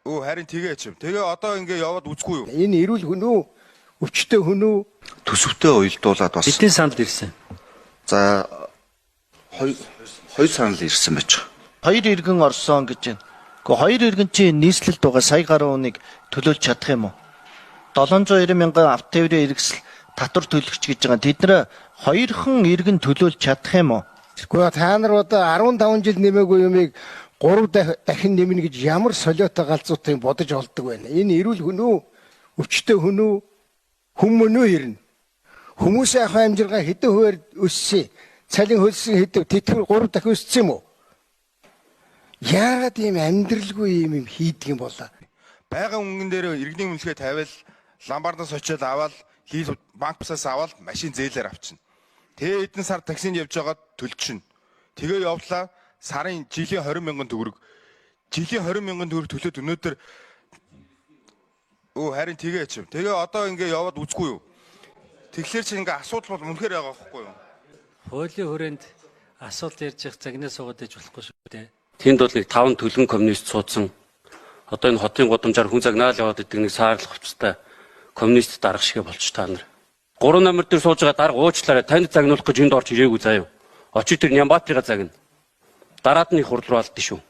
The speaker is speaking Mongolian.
Өө харин тэгээч юм. Тэгээ одоо ингээ яваад үзгүй юу? Энэ эрүүл хүн үү? Өвчтөе хүн үү? Төсөвтэй уялдуулаад бас. Эдийн санал ирсэн. За хоёр санал ирсэн байж байгаа. Хоёр иргэн орсон гэж байна. Гэхдээ хоёр иргэн чинь нийслэлд байгаа сая гаруй хүнийг төлөөлж чадах юм уу? 790 мянган автоврын иргэсэл татвар төлөгч гэж байгаа. Тэд нэр хоёрхан иргэн төлөөлж чадах юм уу? Гэхдээ та нар одоо 15 жил нэмээгүй юмыг 3 дахин нэмнэ гэж ямар солиотой галзуутыг бодож олддог байна. Энэ эрүүл хүн үү? Өвчтөе хүн үү? Хүмүүн үү ирнэ. Хүмүүсийн ах амжиргаа хэдэн хувиар өссөн? Цалин хөлсөн хэдэн тэтгэвэр 3 дахин өссөн юм уу? Яагаад ийм амьдралгүй юм хийдэг юм болоо? Байгаль өнгөн дээр иргэний үнэлгээ тавиал ламбардаас очиод аваад хийл банк бусаас аваад машин зээлээр авчна. Тэгээ эдэн сар таксинд явж байгаад төлчихнө. Тэгээ явлаа сарын жилийн 20 мянган төгрөг. Жилийн 20 мянган төгрөг төлөөд өнөөдөр харин тэгээч юм. Тэгээ одоо ингээ яваад үзгүй юу? Тэгэхээр чи ингээ асуудал бол үнэхээр байгаа байхгүй юу? Хуулийн хүрээнд асуулт ярьж явах загнаа суугаад иж болохгүй шүү дээ. Тэнд бол нэг 5 төлгөн коммунист суудсан. Одоо энэ хотын гудамжаар хүн загнаал яваад идэг нэг саарлах хувцастай коммунист дарга шигэ болч та нар. 3 номер дээр сууж байгаа дарга уучлаарай. Танд загнуулах гэж энд орж ирээгүй заяа. Очиж тэр Нямбатрыга загна. Дараад нь их хурд руу алдсан шүү.